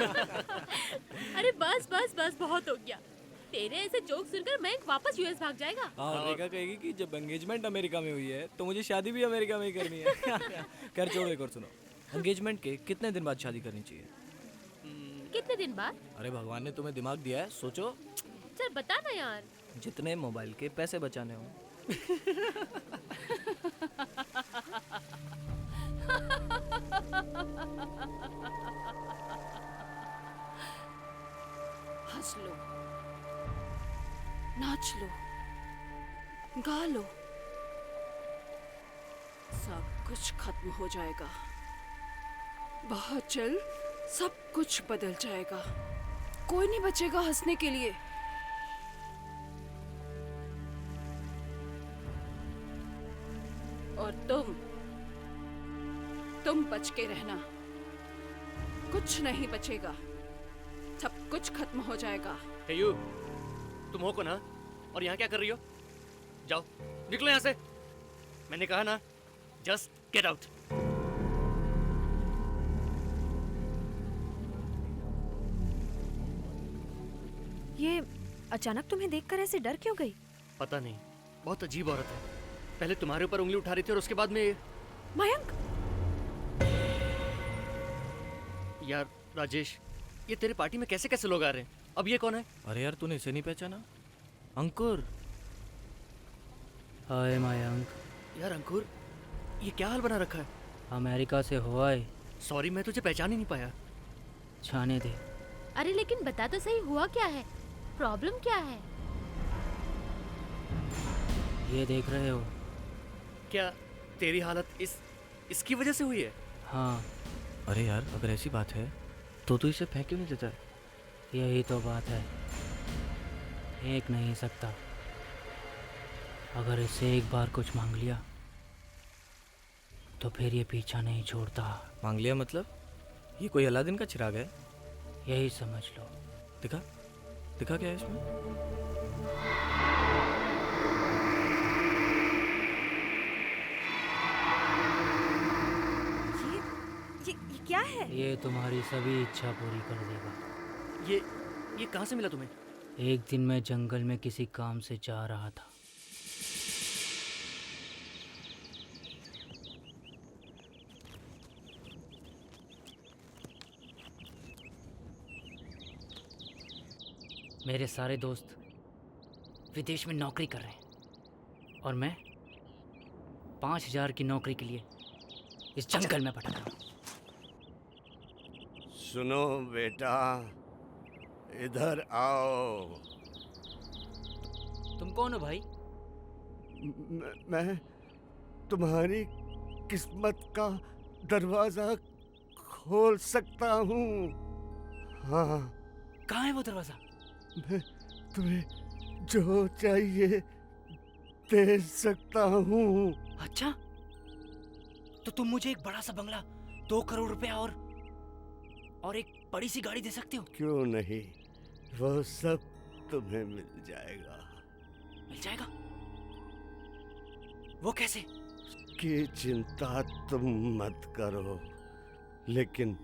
अरे बस बस बस बहुत हो गया। तेरे ऐसे जोक सुनकर मैं वापस यूएस भाग जाएगा। हाँ, रेखा कहेगी कि जब एंगेजमेंट अमेरिका में हुई है तो मुझे शादी भी अमेरिका में ही करनी है। खैर छोड़ो, एक और सुनो। एंगेजमेंट के कितने दिन बाद शादी करनी चाहिए? कितने दिन बाद? अरे भगवान ने तुम्हें दिमाग दिया है, सोचो। चल बता ना यार। जितने मोबाइल के पैसे बचाने हो। हंस लो, नाच लो, गा लो, सब कुछ खत्म हो जाएगा। बहुत जल्द सब कुछ बदल जाएगा। कोई नहीं बचेगा हंसने के लिए। और तुम बच के रहना। कुछ नहीं बचेगा, सब कुछ खत्म हो जाएगा। हे यू, तुम हो कौन ना? और यहाँ क्या कर रही हो? जाओ, निकलो यहाँ से। मैंने कहा ना, जस्ट गेट आउट। ये अचानक तुम्हें देखकर ऐसे डर क्यों गई? पता नहीं, बहुत अजीब औरत है। पहले तुम्हारे ऊपर उंगली उठा रही थी और उसके बाद में। मयंक! यार राजेश, ये तेरे पार्टी में कैसे कैसे लोग आ रहे हैं? अब ये कौन है? अरे यार, तूने इसे नहीं पहचाना? अंकुर। हाय मयंक, यार अंकुर, ये क्या हाल बना रखा है? अमेरिका से हो आए? सॉरी, मैं तुझे पहचान ही नहीं पाया। छाने दे। अरे लेकिन बता तो सही, हुआ क्या है? प्रॉब्लम क्या है? ये देख रहे हो? क्या तेरी हालत इसकी वजह से हुई है? हाँ। अरे यार, अगर ऐसी बात है तो तू इसे फेंक क्यों नहीं देता? यही तो बात है, फेंक नहीं सकता। अगर इससे एक बार कुछ मांग लिया तो फिर ये पीछा नहीं छोड़ता। मांग लिया मतलब? ये कोई अलादीन का चिराग है? यही समझ लो। दिखा दिखा, क्या है इसमें? ये क्या है? ये तुम्हारी सभी इच्छा पूरी कर देगा। ये कहाँ से मिला तुम्हें? एक दिन मैं जंगल में किसी काम से जा रहा था। मेरे सारे दोस्त विदेश में नौकरी कर रहे हैं और मैं 5,000 की नौकरी के लिए इस जंगल में भटक रहा हूँ। सुनो बेटा, इधर आओ। तुम कौन हो भाई? मैं तुम्हारी किस्मत का दरवाजा खोल सकता हूँ। हाँ, कहाँ है वो दरवाजा? मैं तुम्हें जो चाहिए दे सकता हूँ। अच्छा, तो तुम मुझे एक बड़ा सा बंगला, 2 करोड़ रुपया और एक बड़ी सी गाड़ी दे सकते हो? क्यों नहीं, वो सब तुम्हें मिल जाएगा। मिल जाएगा? वो कैसे? की चिंता तुम मत करो, लेकिन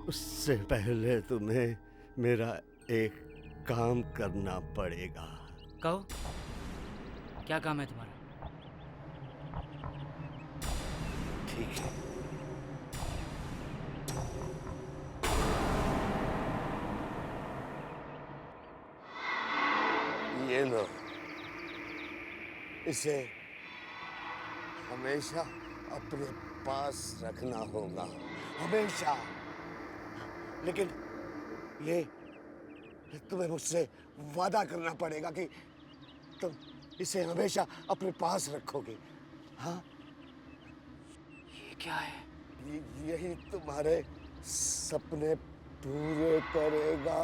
उससे पहले तुम्हें मेरा एक काम करना पड़ेगा। कहो, क्या काम है तुम्हारा? ठीक है। ये लो, इसे हमेशा अपने पास रखना होगा, हमेशा। लेकिन ये तुम्हें मुझसे वादा करना पड़ेगा कि तुम इसे हमेशा अपने पास रखोगे। हाँ? ये क्या है? यही तुम्हारे सपने पूरे करेगा।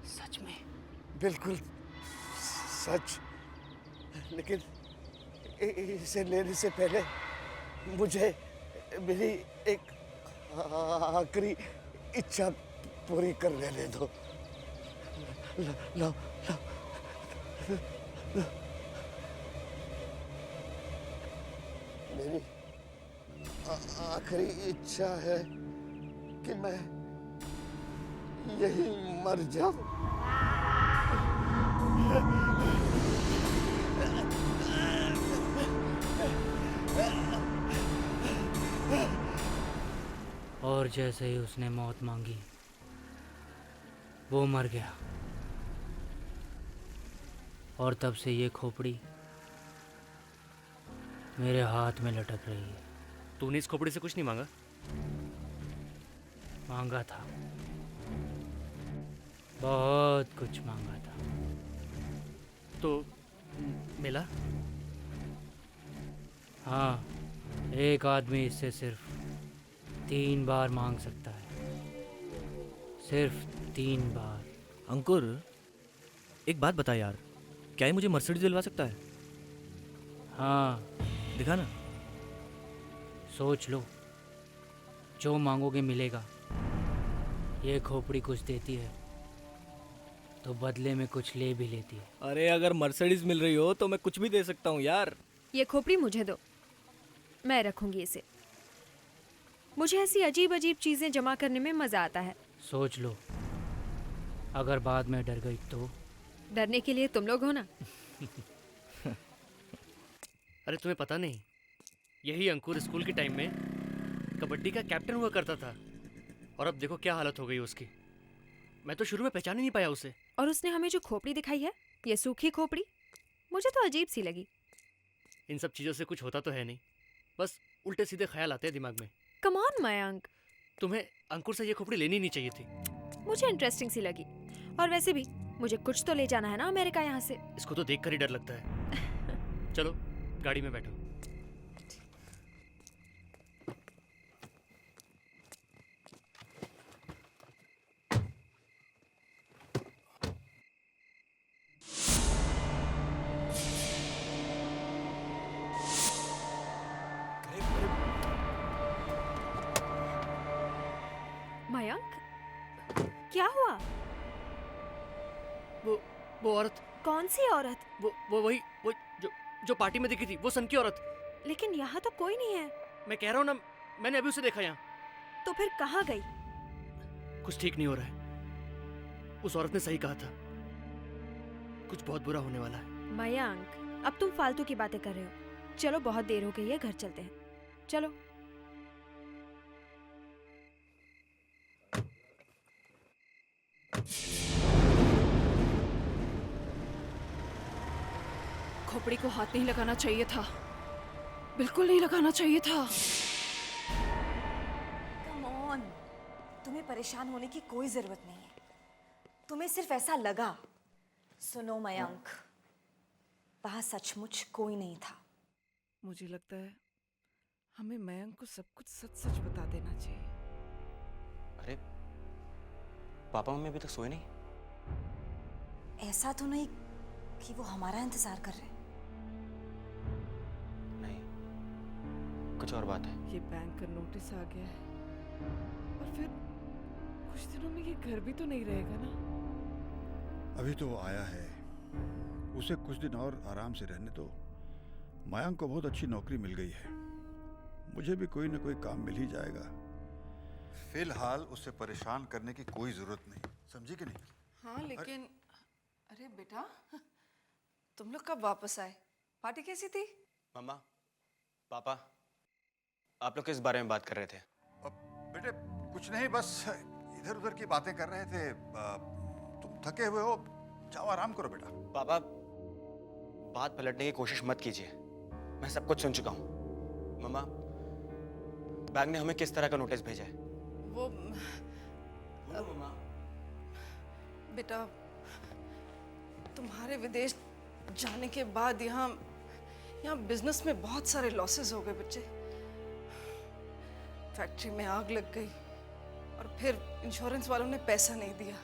सच में? बिल्कुल सच। लेकिन इसे लेने से पहले मुझे मेरी एक आखिरी इच्छा पूरी कर लेने दो। लो, लो, लो। मेरी आखिरी इच्छा है कि मैं यही मर जाऊं। और जैसे ही उसने मौत मांगी वो मर गया। और तब से ये खोपड़ी मेरे हाथ में लटक रही है। तूने इस खोपड़ी से कुछ नहीं मांगा? मांगा था, बहुत कुछ मांगा था। तो मिला? हाँ, एक आदमी इससे सिर्फ 3 बार मांग सकता है, सिर्फ 3 बार। अंकुर, एक बात बता यार, क्या ये मुझे मर्सिडीज दिलवा सकता है? हाँ, दिखा ना। सोच लो, जो मांगोगे मिलेगा। ये खोपड़ी कुछ देती है तो बदले में कुछ ले भी लेती है। अरे अगर मर्सिडीज मिल रही हो तो मैं कुछ भी दे सकता हूँ यार। ये खोपड़ी मुझे दो, मैं रखूंगी इसे। मुझे ऐसी अजीब अजीब चीजें जमा करने में मजा आता है। सोच लो, अगर बाद में डर गई तो? डरने के लिए तुम लोग हो ना। अरे तुम्हें पता नहीं, यही अंकुर स्कूल के टाइम में कबड्डी का कैप्टन हुआ करता था। और अब देखो क्या हालत हो गई उसकी। मैं तो शुरू में पहचान ही नहीं पाया उसे। और उसने हमें जो खोपड़ी दिखाई है, ये सूखी खोपड़ी, मुझे तो अजीब सी लगी। इन सब चीज़ों से कुछ होता तो है नहीं, बस उल्टे सीधे ख्याल आते हैं दिमाग में। कम ऑन मयंक, तुम्हें अंकुर से ये खोपड़ी लेनी नहीं चाहिए थी। मुझे इंटरेस्टिंग सी लगी। और वैसे भी मुझे कुछ तो ले जाना है ना अमेरिका यहाँ से। इसको तो देखकर ही डर लगता है। चलो गाड़ी में बैठो। मयंक, क्या हुआ? वो औरत, कौन सी औरत? वो वही वो जो पार्टी में दिखी थी, वो सन की औरत। लेकिन यहाँ तो कोई नहीं है। मैं कह रहा हूँ ना, मैंने अभी उसे देखा यहाँ। तो फिर कहाँ गई? कुछ ठीक नहीं हो रहा है। उस औरत ने सही कहा था, कुछ बहुत बुरा होने वाला है। मयंक, अब तुम फालतू की बातें कर रहे हो। चलो, बहुत देर हो गई है, घर चलते हैं। चलो। खोपड़ी को हाथ नहीं लगाना चाहिए था, बिल्कुल नहीं लगाना चाहिए था। कम ऑन, तुम्हें परेशान होने की कोई जरूरत नहीं है। तुम्हें सिर्फ ऐसा लगा। सुनो मयंक, वहां सचमुच कोई नहीं था। मुझे लगता है हमें मयंक को सब कुछ सच सच बता देना चाहिए। अरे पापा मम्मी अभी तक सोए नहीं? ऐसा तो नहीं कि वो हमारा इंतजार कर रहे हैं। नहीं, कुछ और बात है। ये बैंक का नोटिस आ गया है और फिर कुछ दिनों में ये घर भी तो नहीं रहेगा ना। अभी तो वो आया है, उसे कुछ दिन और आराम से रहने दो। मयंक को बहुत अच्छी नौकरी मिल गई है, मुझे भी कोई ना कोई काम मिल ही जाएगा। फिलहाल उसे परेशान करने की कोई जरूरत नहीं, समझी कि नहीं? हाँ लेकिन अरे बेटा, तुम लोग कब वापस आए? पार्टी कैसी थी? मम्मा, पापा, आप लोग किस बारे में बात कर रहे थे? बेटे कुछ नहीं, बस इधर उधर की बातें कर रहे थे। तुम थके हुए हो, जाओ आराम करो बेटा। पापा, बात पलटने की कोशिश मत कीजिए, मैं सब कुछ सुन चुका हूँ। मम्मा, बैंक ने हमें किस तरह का नोटिस भेजा है? वो मम्मा, बेटा, तुम्हारे विदेश जाने के बाद यहाँ बिजनेस में बहुत सारे लॉसेस हो गए बच्चे। फैक्ट्री में आग लग गई और फिर इंश्योरेंस वालों ने पैसा नहीं दिया।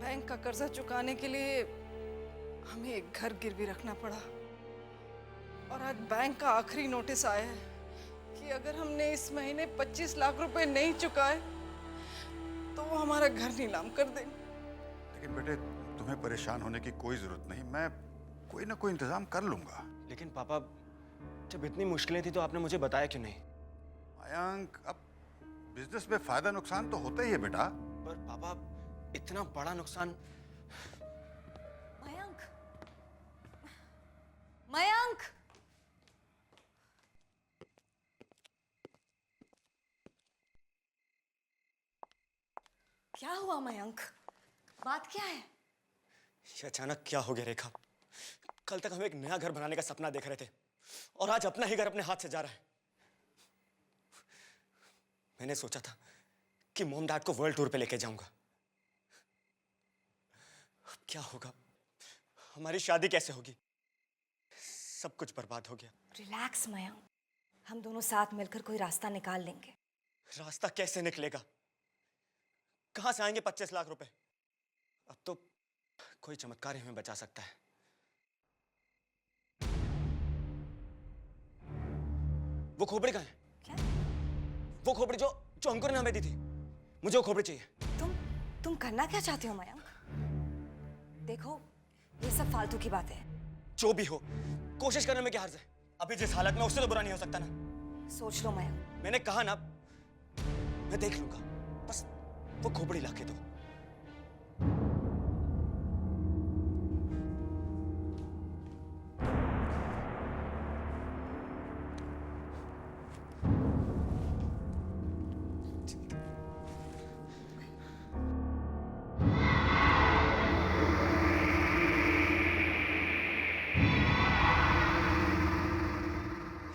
बैंक का कर्जा चुकाने के लिए हमें एक घर गिरवी रखना पड़ा। और आज बैंक का आखिरी नोटिस आया है कि अगर हमने इस महीने 25 लाख रुपए नहीं चुकाए तो वो हमारा घर नीलाम कर देंगे। लेकिन बेटे तुम्हें परेशान होने की कोई जरूरत नहीं, मैं कोई ना कोई इंतजाम कर लूंगा। लेकिन पापा, जब इतनी मुश्किलें थी तो आपने मुझे बताया क्यों नहीं? मयंक, अब बिजनेस में फायदा नुकसान तो होता ही है बेटा। पर पापा, इतना बड़ा नुकसान। मयंक, मयंक, क्या हुआ मयंक? बात क्या है? ये अचानक क्या हो गया रेखा? कल तक हम एक नया घर बनाने का सपना देख रहे थे और आज अपना ही घर अपने हाथ से जा रहा है। मैंने सोचा था कि मॉम डैड को वर्ल्ड टूर पे लेके जाऊंगा। अब क्या होगा? हमारी शादी कैसे होगी? सब कुछ बर्बाद हो गया। रिलैक्स मयंक, हम दोनों साथ मिलकर कोई रास्ता निकाल लेंगे। रास्ता कैसे निकलेगा? कहां से आएंगे 25 लाख रुपए? अब तो कोई चमत्कार ही हमें बचा सकता है। वो खोपड़ी कहाँ है? क्या? वो खोपड़ी जो जो अंकुर ने हमें दी थी। मुझे वो खोपड़ी चाहिए। तुम करना क्या चाहते हो मयंक? देखो, ये सब फालतू की बातें हैं। जो भी हो, कोशिश करने में क्या हर्ज है? अभी जिस हालत में, उससे तो बुरा नहीं हो सकता ना। सोच लो मयंक। मैंने कहा ना, मैं देख लूंगा, बस वो खोपड़ी लाके दो।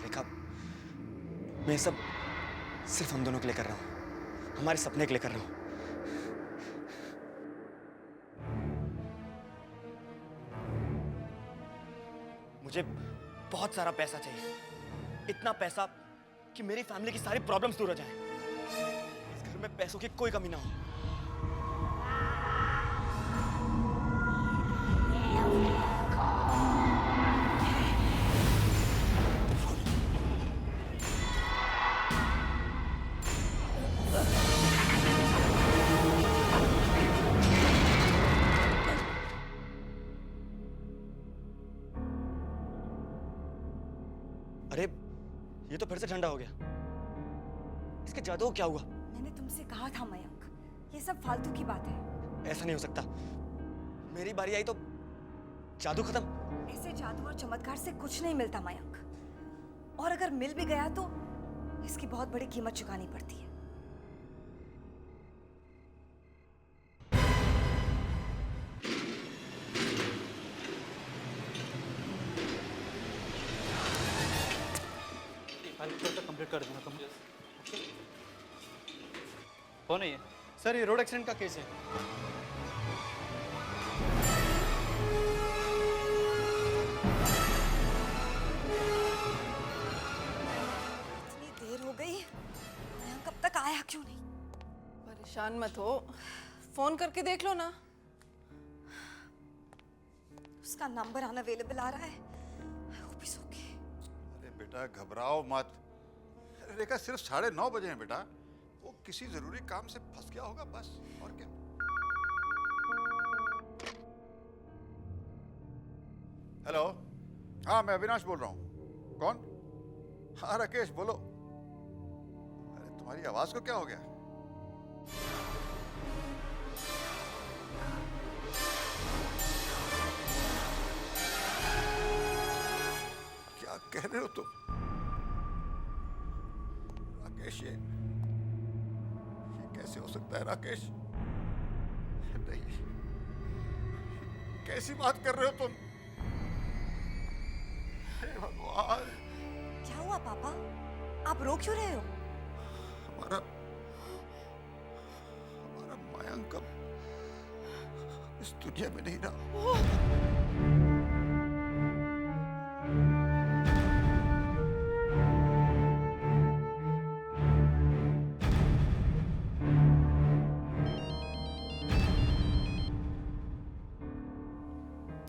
रेखा, मैं ये सब सिर्फ हम दोनों के लिए कर रहा हूं, हमारे सपने के लिए कर रहा हूं। मुझे बहुत सारा पैसा चाहिए, इतना पैसा कि मेरी फैमिली की सारी प्रॉब्लम्स दूर हो जाएं। इस घर में पैसों की कोई कमी ना हो। अरे, ये तो फिर से ठंडा हो गया। इसके जादू को क्या हुआ? मैंने तुमसे कहा था मयंक, ये सब फालतू की बात है। ऐसा नहीं हो सकता। मेरी बारी आई तो जादू खत्म। ऐसे जादू और चमत्कार से कुछ नहीं मिलता मयंक, और अगर मिल भी गया तो इसकी बहुत बड़ी कीमत चुकानी पड़ती है। कंप्लीट कर दूंगा। कौन है ये? सर, ये रोड एक्सीडेंट का केस है। इतनी देर हो गई, मयंक कब तक आया क्यों नहीं? परेशान मत हो, फोन करके देख लो ना। उसका नंबर अनअवेलेबल आ रहा है। I hope he's okay. अरे बेटा घबराओ मत। रेखा सिर्फ 9:30 बजे हैं बेटा। वो किसी जरूरी काम से फंस गया होगा बस, और क्या। हेलो, हाँ मैं अविनाश बोल रहा हूँ। कौन? हाँ राकेश बोलो। अरे तुम्हारी आवाज को क्या हो गया? क्या कह रहे हो तुम? राकेश, ये कैसे हो सकता है राकेश? नहीं, कैसी बात कर रहे हो तुम? हे भगवान! क्या हुआ पापा? आप रो क्यों रहे हो? हमारा मयंक अब इस दुनिया में नहीं रहा।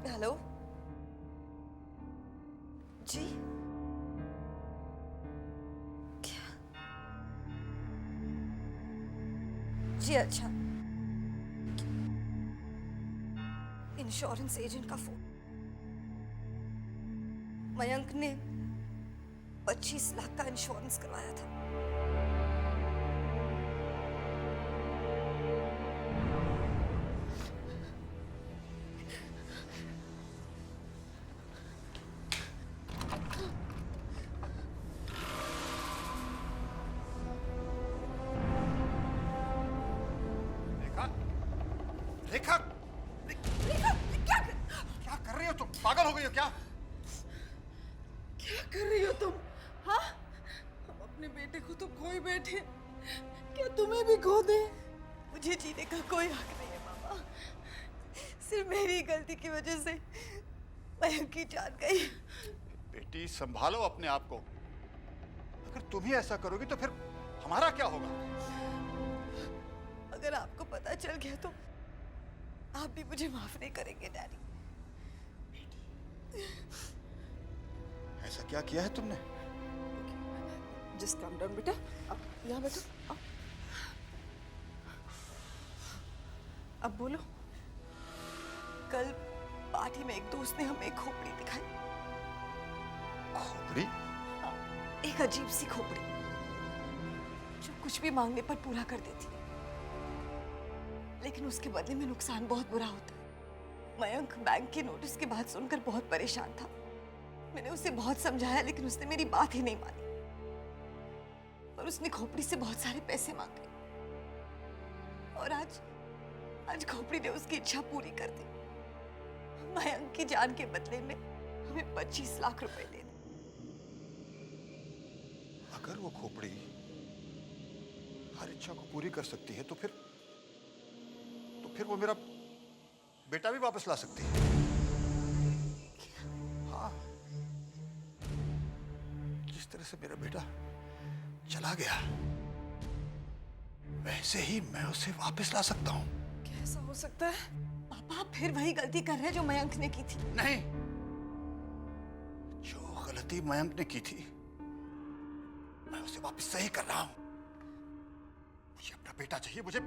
हेलो जी, क्या? जी अच्छा, इंश्योरेंस एजेंट का फोन। मयंक ने 25 लाख का इंश्योरेंस करवाया था। रेखा, रेखा, क्या कर रही हो तुम? पागल हो गई हो क्या? क्या कर रही हो तुम? हाँ, हम अपने बेटे को तो खोई बैठे, क्या तुम्हें भी खो दे? मुझे जीने का कोई हक नहीं है मामा। सिर्फ मेरी गलती की वजह से मयंक की जान गई। बेटी संभालो अपने आप को। अगर तुम ही ऐसा करोगी तो फिर हमारा क्या होगा? अगर आपको पता चल गया तो आप भी मुझे माफ नहीं करेंगे डैडी। ऐसा क्या किया है तुमने? जस्ट काम डाउन बेटा, अब यहाँ बैठो। अब बोलो। कल पार्टी में एक दोस्त ने हमें एक खोपड़ी दिखाई। खोपड़ी? एक अजीब सी खोपड़ी जो कुछ भी मांगने पर पूरा कर देती, लेकिन उसके बदले में नुकसान बहुत बुरा होता है। मयंक बैंक के नोटिस की बात सुनकर बहुत परेशान था। मैंने उसे बहुत समझाया लेकिन उसने मेरी बात ही नहीं मानी और उसने खोपड़ी से बहुत सारे पैसे मांगे और आज खोपड़ी ने उसकी इच्छा पूरी कर दी। मयंक की जान के बदले में हमें 25 लाख रुपए दे दे। अगर वो खोपड़ी हर इच्छा को पूरी कर सकती है तो फिर वो मेरा बेटा भी वापस ला सकती है। हाँ, जिस तरह से मेरा बेटा चला गया वैसे ही मैं उसे वापस ला सकता हूँ। कैसा हो सकता है? पापा आप फिर वही गलती कर रहे हैं जो मयंक ने की थी। नहीं, जो गलती मयंक ने की थी मैं उसे वापस सही कर रहा हूँ। मुझे अपना बेटा चाहिए, मुझे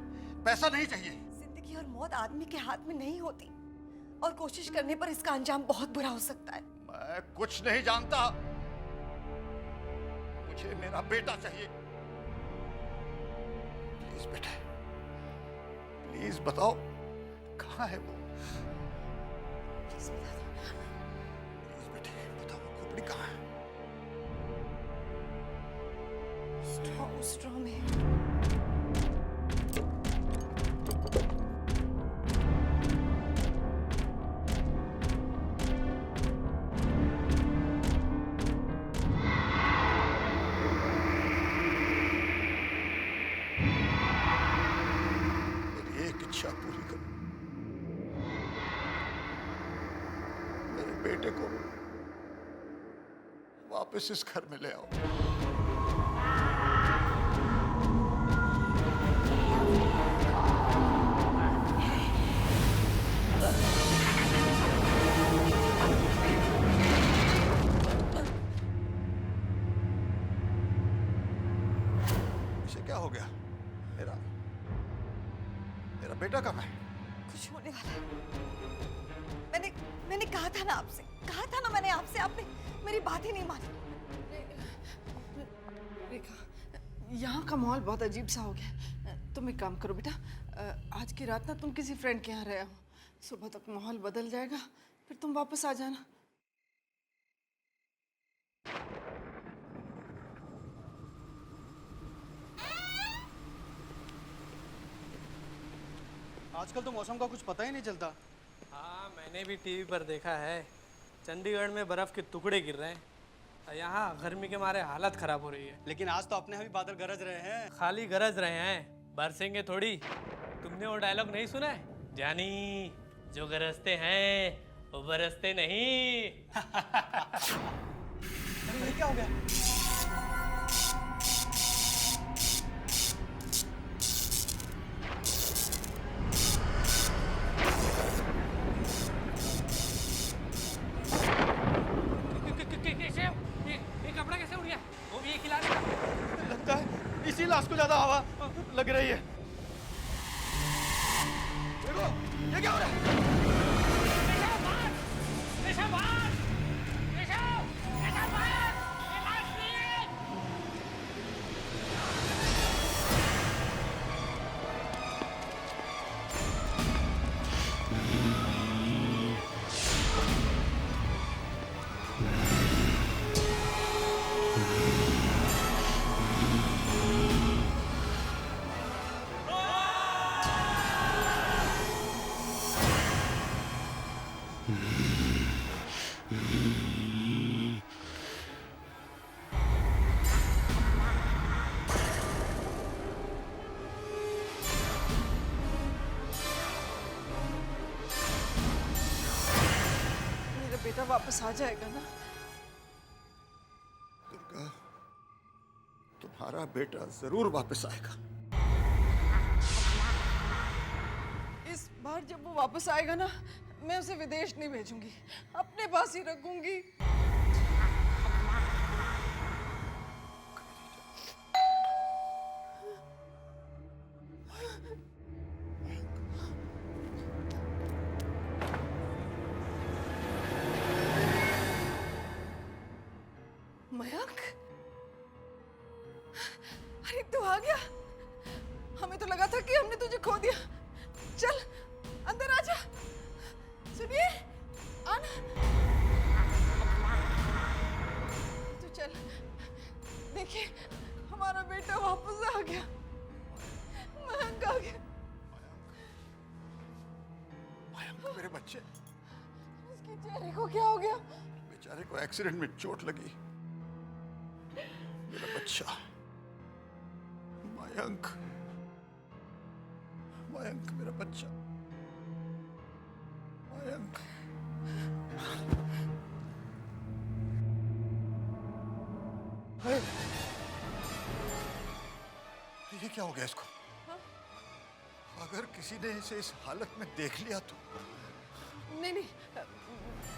पैसा नहीं चाहिए। जिंदगी और मौत आदमी के हाथ में नहीं होती और कोशिश करने पर इसका अंजाम बहुत बुरा हो सकता है। मैं कुछ नहीं जानता, मुझे मेरा बेटा चाहिए। प्लीज बेटा, प्लीज बताओ कहाँ है वो? प्लीज बता दो। प्लीज बेटे बताओ खोपड़ी कहाँ है? स्ट्रॉ में। मेरी एक इच्छा पूरी करो, मेरे बेटे को वापस इस घर में ले आओ। इसे क्या हो गया? मेरा बेटा कहाँ है? कुछ होने वाला है। मैंने कहा था ना आपसे, मैंने आपसे, आपने मेरी बात ही नहीं मानी। रेखा, यहाँ का माहौल बहुत अजीब सा हो गया। तुम एक काम करो बेटा, आज की रात ना तुम किसी फ्रेंड के यहाँ रहे हो। सुबह तक माहौल बदल जाएगा, फिर तुम वापस आ जाना। आजकल तो मौसम का कुछ पता ही नहीं चलता। हाँ, मैंने भी टीवी पर देखा है। चंडीगढ़ में बर्फ के टुकड़े गिर रहे हैं। यहाँ गर्मी के मारे हालत खराब हो रही है। लेकिन आज तो अपने यहाँ भी बादल गरज रहे हैं। खाली गरज रहे हैं, बरसेंगे थोड़ी। तुमने वो डायलॉग नहीं सुना है? जानी जो गरजते हैं वो बरसते नहीं। अरे ये क्या हो गया? ये कपड़ा कैसे उड़ गया? वो भी एक ही लाश। लगता है इसी लाश को ज्यादा हवा लग रही है। देखो ये क्या हो रहा है? वापस आ जाएगा ना? दुर्गा, तुम्हारा बेटा जरूर वापस आएगा। इस बार जब वो वापस आएगा ना, मैं उसे विदेश नहीं भेजूंगी, अपने पास ही रखूंगी। मयंक, अरे तू आ गया। हमें तो लगा था कि हमने तुझे खो दिया। चल अंदर आ जा। सुनिए, आना। तू चल, देखिए हमारा बेटा वापस आ गया। मयंक आ गया। मयंक मेरे बच्चे। उसके चेहरे को क्या हो गया? बेचारे को एक्सीडेंट में चोट लगी। मेरा बच्चा मयंक, मयंक मेरा बच्चा मयंक। ये क्या हो गया इसको? अगर किसी ने इसे इस हालत में देख लिया तो? नहीं नहीं,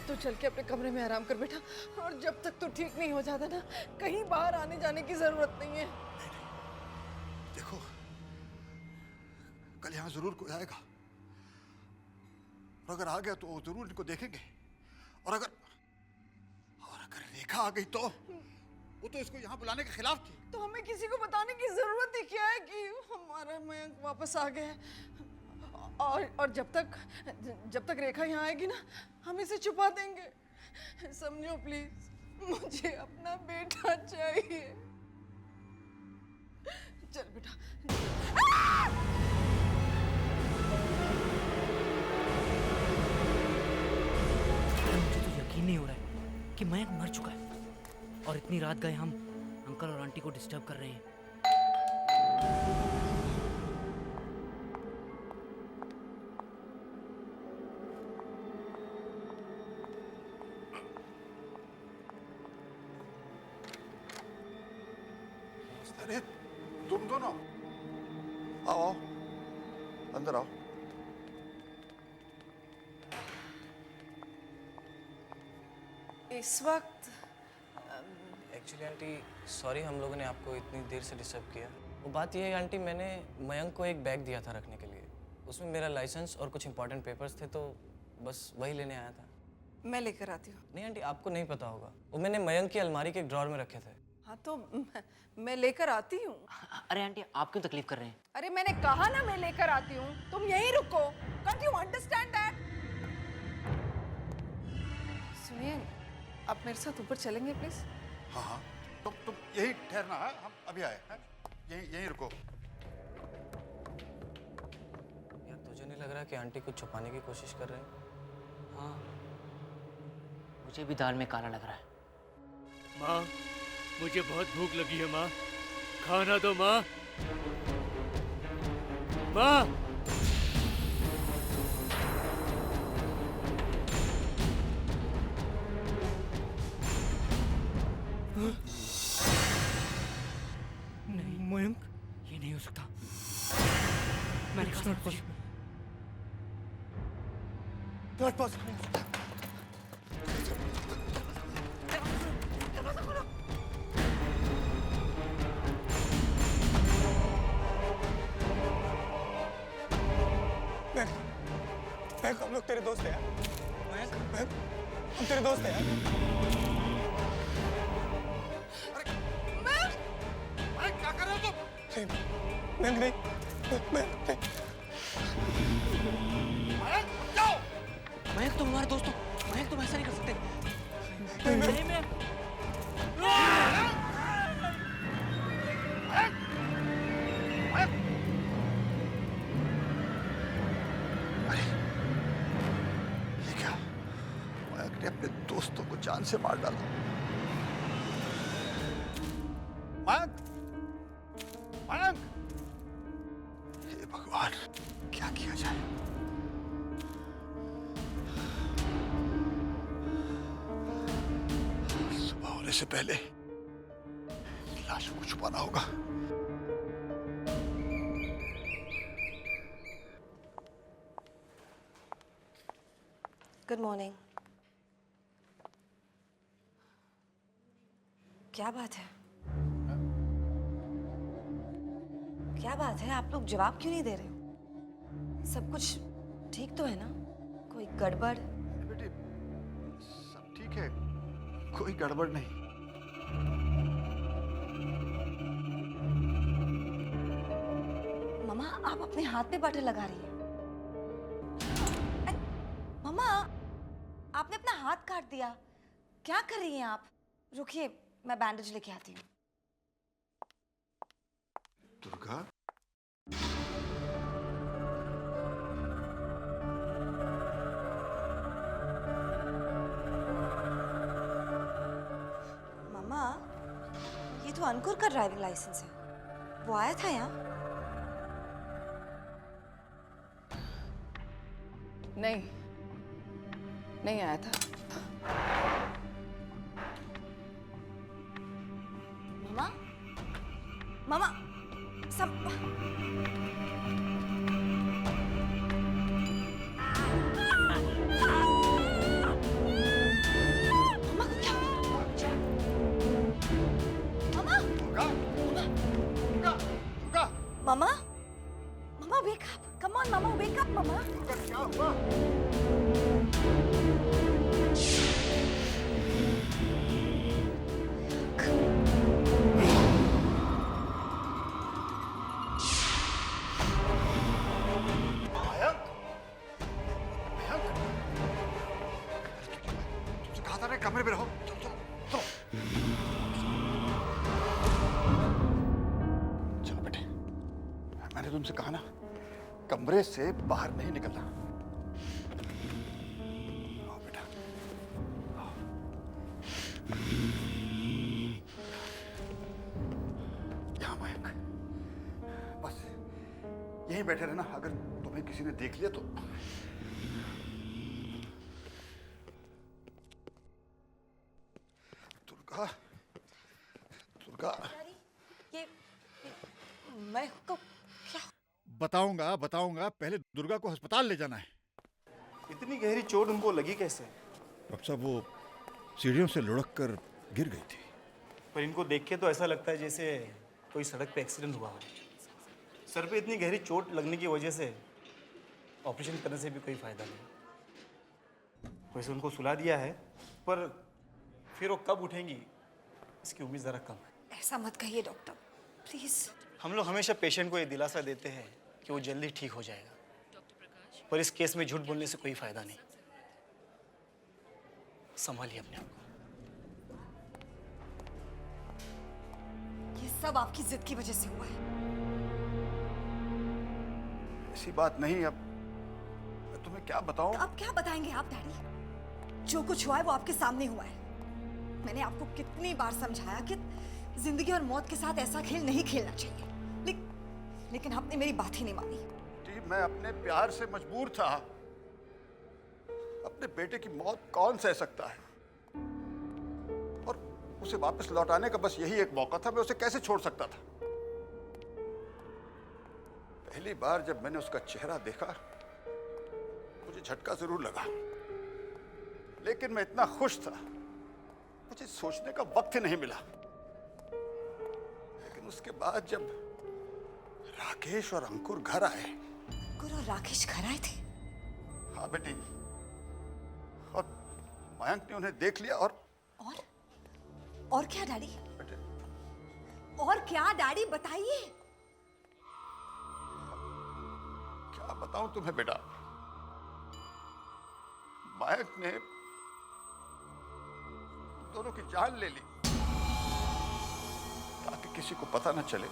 तू चल के अपने कमरे में आराम कर बेटा, और जब तक तू ठीक नहीं हो जाता ना, कहीं बाहर आने जाने की जरूरत नहीं है। देखो, कल यहाँ जरूर कोई आएगा, और अगर आ गया तो जरूर इनको देखेंगे, और अगर रेखा आ गई तो वो तो इसको यहाँ बुलाने के खिलाफ थी। तो हमें किसी को बताने की जरूरत ही क्या है कि हमारा मयंक वापस आ गया है। और जब तक रेखा यहाँ आएगी ना, हम इसे छुपा देंगे। समझो प्लीज, मुझे अपना बेटा चाहिए। चल बेटा। मुझे तो यकीन नहीं हो रहा है कि मयंक मर चुका है, और इतनी रात गए हम अंकल और आंटी को डिस्टर्ब कर रहे हैं। अरे तुम दोनों आओ, अंदर आओ। इस वक्त एक्चुअली आंटी सॉरी, हम लोगों ने आपको इतनी देर से डिस्टर्ब किया। वो बात ये है आंटी, मैंने मयंक को एक बैग दिया था रखने के लिए। उसमें मेरा लाइसेंस और कुछ इंपॉर्टेंट पेपर्स थे, तो बस वही लेने आया था। मैं लेकर आती हूँ। नहीं आंटी, आपको नहीं पता होगा, वो मैंने मयंक की अलमारी के एक ड्रॉर में रखे थे। हाँ तो मैं लेकर आती हूँ। अरे आंटी, आप क्यों तकलीफ कर रहे हैं? अरे मैंने कहा ना मैं लेकर आती हूँ, तुम यहीं रुको। Can't you understand that? सुनिए, आप मेरे साथ ऊपर चलेंगे प्लीज? हाँ हाँ, तुम यही ठहरना है, हम अभी आए हैं। यहीं रुको। यार तुझे नहीं लग रहा कि आंटी कुछ छुपाने की कोशिश कर रहे हैं? हाँ, मुझे भी दाल में काला लग रहा है। माँ, मुझे बहुत भूख लगी है माँ, खाना दो माँ। माँ, नहीं मयंक, ये नहीं हो सकता। मैंने कहा था तुझे। Not possible. महक, हम लोग तेरे दोस्त हैं यार। महक, हम तेरे दोस्त हैं यार। महक, क्या कर रहे हो तुम? महक नहीं, महक नहीं। महक, जाओ। मयंक तुम हमारे दोस्त हो, मयंक तुम ऐसा नहीं कर सकते। नहीं, मैं ये क्या? मयंक ने अपने दोस्तों को जान से मार डाला। मयंक, मयंक, हे भगवान, क्या किया जाए? से पहले लाशों को छुपाना होगा। Good morning. क्या बात है? क्या बात है? आप लोग जवाब क्यों नहीं दे रहे हो? सब कुछ ठीक तो है ना? कोई गड़बड़? बेटी, सब ठीक है, कोई गड़बड़ नहीं। मम्मा, आप अपने हाथ पे बटर लगा रही हैं। मम्मा, आपने अपना हाथ काट दिया। क्या कर रही हैं आप? रुकिए, मैं बैंडेज लेके आती हूँ। दुर्गा, मम्मा, ये तो अंकुर का ड्राइविंग लाइसेंस है। वो आया था यहाँ? नहीं, नहीं आया था। मम्मा, मम्मा, सब मम्मा को क्या? मम्मा, मम्मा, मम्मा wake up! Come on, mamma wake up, मम्मा। क्या हुआ? कमरे में रहो। चलो बेटे, मैंने तुमसे कहा ना, कमरे से बाहर नहीं निकलना। आओ बेटा, आओ। यहाँ मयंक, बस यहीं बैठे रहना। अगर तुम्हें किसी ने देख लिया तो। दुर्गा, दुर्गा, ये मैं को क्या? बताऊंगा बताऊंगा, पहले दुर्गा को अस्पताल ले जाना है। इतनी गहरी चोट उनको लगी कैसे? डॉक्टर साहब, वो सीढ़ियों से लुढ़क कर गिर गई थी। पर इनको देख के तो ऐसा लगता है जैसे कोई सड़क पे एक्सीडेंट हुआ हो। सर पे इतनी गहरी चोट लगने की वजह से ऑपरेशन करने से भी कोई फायदा नहीं। वैसे उनको सुला दिया है, पर फिर वो कब उठेंगी इसकी उम्मीद ज़रा कम है। ऐसा मत कहिए डॉक्टर, प्लीज। हम लोग हमेशा पेशेंट को ये दिलासा देते हैं कि वो जल्दी ठीक हो जाएगा, पर इस केस में झूठ बोलने से कोई फायदा नहीं। संभालिए अपने आप को। ये सब आपकी जिद की वजह से हुआ है। ऐसी बात नहीं। अब मैं तुम्हें क्या बताऊं? अब क्या बताएंगे आप डैडी? जो कुछ हुआ है वो आपके सामने हुआ है। मैंने आपको कितनी बार समझाया कि जिंदगी और मौत के साथ ऐसा खेल नहीं खेलना चाहिए, लेकिन आपने मेरी बात ही नहीं मानी। जी, मैं अपने प्यार से मजबूर था। अपने बेटे की मौत कौन सह सकता है? और उसे वापस लौटाने का बस यही एक मौका था। मैं उसे कैसे छोड़ सकता था? पहली बार जब मैंने उसका चेहरा देखा, मुझे झटका जरूर लगा, लेकिन मैं इतना खुश था, मुझे सोचने का वक्त ही नहीं मिला। लेकिन उसके बाद जब राकेश और अंकुर घर आए। अंकुर और राकेश घर आए थे? हाँ बेटी, और मयंक ने उन्हें देख लिया। और क्या डैडी? बेटे, और क्या डैडी, बताइए। क्या बताऊं तुम्हें बेटा? मयंक ने दोनों की जान ले ली ताकि किसी को पता न चले।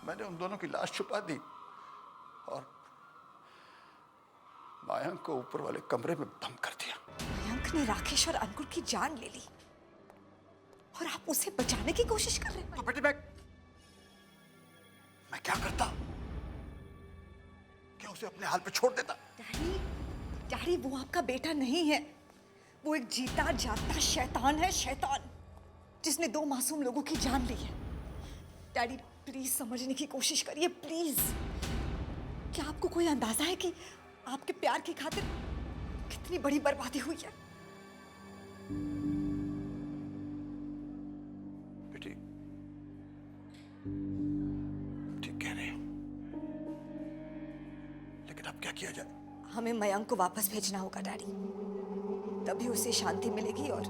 मैंने उन दोनों की लाश छुपा दी और मयंक को ऊपर वाले कमरे में बंद कर दिया। मयंक ने राकेश और अंकुर की जान ले ली और आप उसे बचाने की कोशिश कर रहे हैं? तो बेटी, मैं क्या करता? क्या उसे अपने हाल पे छोड़ देता? डैडी, वो आपका बेटा नहीं है। वो एक जीता जागता शैतान है, शैतान, जिसने 2 मासूम लोगों की जान ली है। डैडी प्लीज समझने की कोशिश करिए, प्लीज। क्या आपको कोई अंदाजा है कि आपके प्यार की खातिर कितनी बड़ी बर्बादी हुई है? बेटी ठीक कह रहे हो, लेकिन अब क्या किया जाए? हमें मयंक को वापस भेजना होगा डैडी, तभी उसे शांति मिलेगी और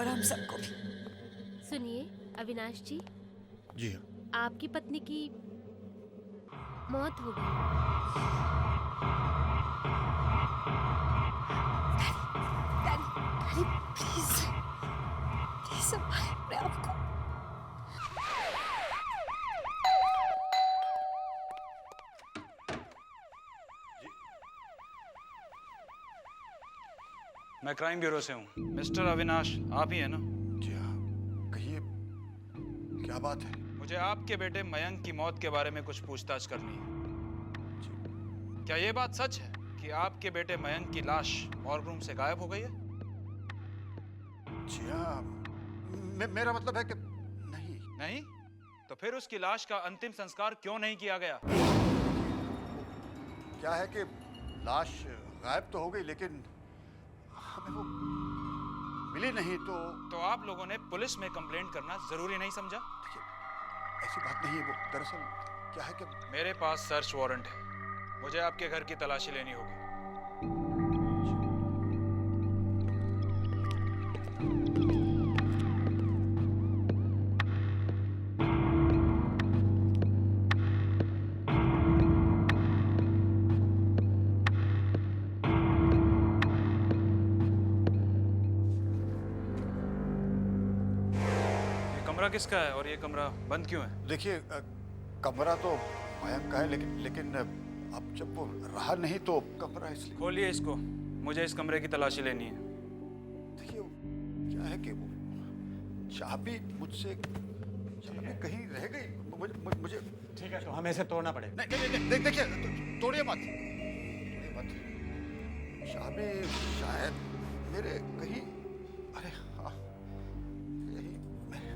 हम सबको भी। सुनिए अविनाश जी, जी हाँ। आपकी पत्नी की मौत हो गई। डैडी प्लीज प्लीज संभालिए अपने आप को। मैं क्राइम ब्यूरो से हूँ। मिस्टर अविनाश आप ही है ना? जी हाँ, कहिए क्या बात है? मुझे आपके बेटे मयंक की मौत के बारे में कुछ पूछताछ करनी है। क्या ये बात सच है कि आपके बेटे मयंक की लाश मॉर्ग रूम से गायब हो गई है? जी हाँ, मेरा मतलब है कि नहीं? तो फिर उसकी लाश का अंतिम संस्कार क्यों नहीं किया गया? क्या है कि लाश गायब तो हो गई, लेकिन हमें वो मिली नहीं। तो आप लोगों ने पुलिस में कंप्लेंट करना जरूरी नहीं समझा? ऐसी बात नहीं है। वो दरअसल क्या है कि मेरे पास सर्च वारंट है, मुझे आपके घर की तलाशी लेनी होगी। कमरा किसका है और ये कमरा बंद क्यों है? देखिए, कमरा तो मयंक का है, लेकिन अब जब वो रहा नहीं तो कमरा इसलिए। खोलिए इसको, मुझे इस कमरे की तलाशी लेनी है। देखिए क्या है कि वो चाबी मुझसे कहीं रह गई। मुझे ठीक है, तो हमें इसे तोड़ना पड़ेगा। नहीं, देखिए तोड़िए मत। चाबी शायद मेरे कहीं, अरे हाँ, यही मेरे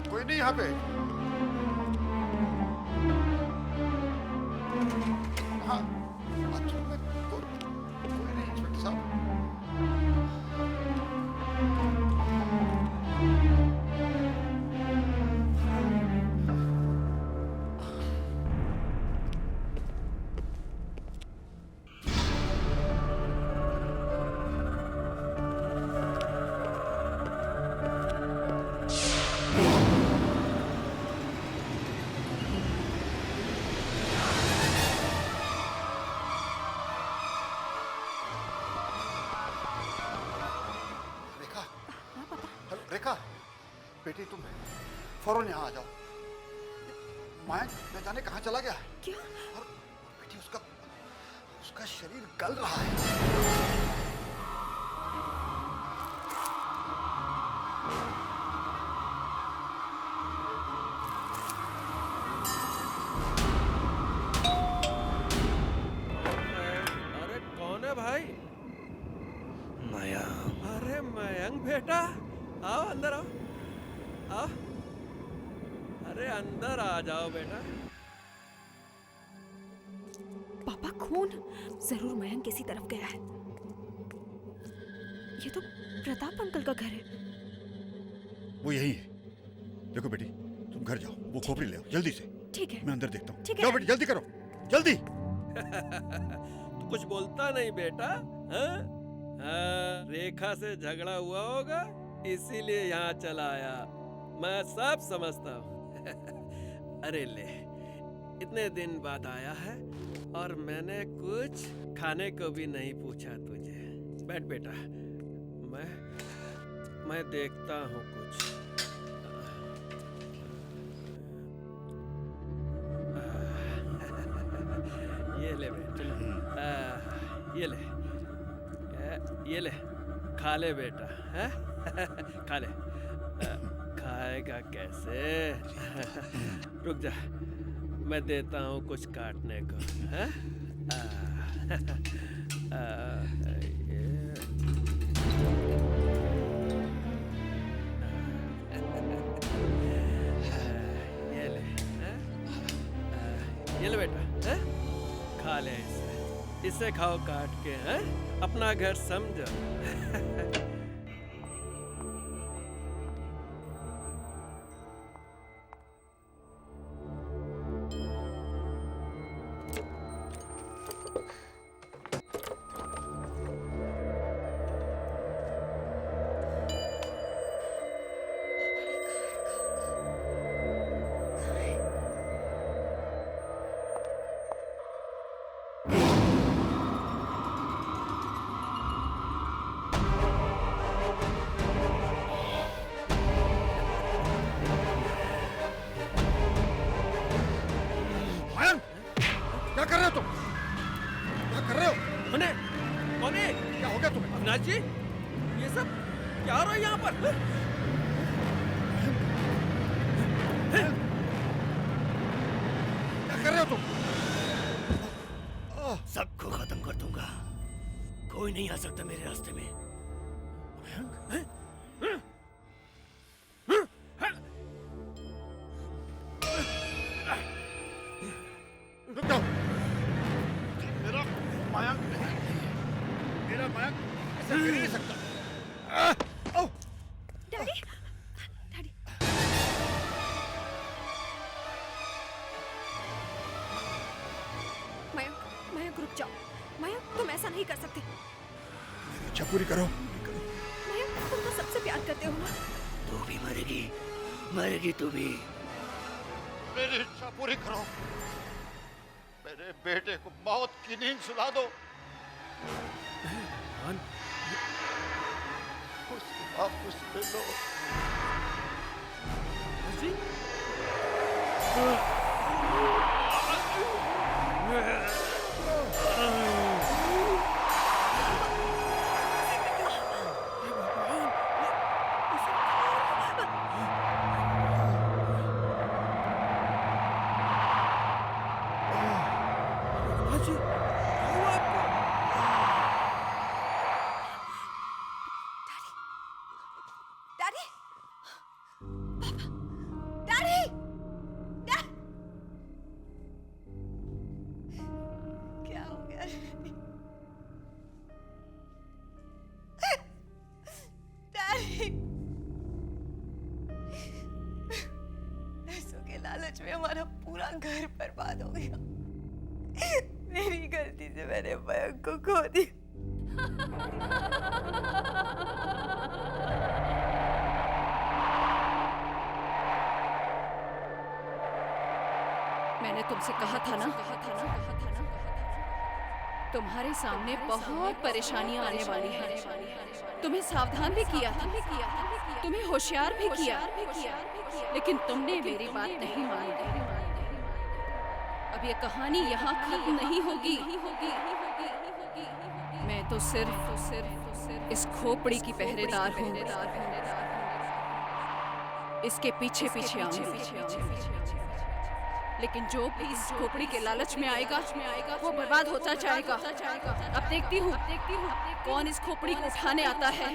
कोई नहीं यहाँ पे। हाँ, बाथरूम में कोई नहीं इंस्पेक्टर साहब। रेखा, बेटी तुम फौरन यहाँ आ जाओ। मयंक न जाने कहाँ चला गया है। क्या? और बेटी उसका शरीर गल रहा है। अरे कौन है भाई? मयंक। अरे मयंक बेटा, आओ अंदर आओ। आओ, अरे अंदर आ जाओ बेटा। पापा, खून जरूर मयंक किसी तरफ गया है। ये तो प्रताप अंकल का घर है। वो यही है। देखो बेटी, तुम घर जाओ, वो खोपड़ी ले आओ जल्दी से। ठीक है, मैं अंदर देखता हूँ। ठीक है। जाओ बेटी, जल्दी करो, जल्दी। तू कुछ बोलता नहीं बेटा? हाँ? हाँ, रेखा से झगड़ा हुआ होगा, इसीलिए यहाँ चला आया। मैं सब समझता हूँ। अरे ले, इतने दिन बाद आया है और मैंने कुछ खाने को भी नहीं पूछा तुझे। बैठ बेटा, मैं देखता हूँ कुछ। ये ले बेटा, ये ले, ये ले, खा ले बेटा, हैं? खा ले। खाएगा कैसे? रुक जा, मैं देता हूँ कुछ काटने को, हैं? ये ले बेटा, हैं? खा ले इसे खाओ काट के, हैं? अपना घर समझो। जी, ये सब क्या हो रहा है यहाँ पर? क्या कर रहे हो तुम? सबको खत्म कर दूंगा, कोई नहीं आ सकता मेरे रास्ते में। रुक जाओ, मेरा मयंक ऐसे गिर नहीं सकता। Daddy, daddy. मयंक रुक जाओ। मयंक तुम ऐसा नहीं कर सकते। इच्छा पूरी करो। मयंक तुम तो सबसे प्यार करते हो ना। तू भी मरेगी, मरेगी तू भी। मेरी इच्छा पूरी करो, मेरे बेटे को मौत की नींद सुला दो। वापस ले लो। लालच में हमारा पूरा घर बर्बाद हो गया। मेरी गलती से मैंने मयंक को खो दिया। मैंने तुमसे कहा था ना, तुम्हारे सामने बहुत परेशानियां आने वाली हैं। तुम्हें सावधान भी किया था, तुम्हें होशियार भी किया, लेकिन तुमने मेरी बात नहीं मानी। अब ये कहानी यहाँ खत्म नहीं होगी। मैं तो सिर्फ इस खोपड़ी की पहरेदार हूँ। इसके पीछे पीछे आऊंगी। लेकिन जो भी इस खोपड़ी के लालच में आएगा वो बर्बाद होता जाएगा। अब देखती हूँ कौन इस खोपड़ी को उठाने आता है।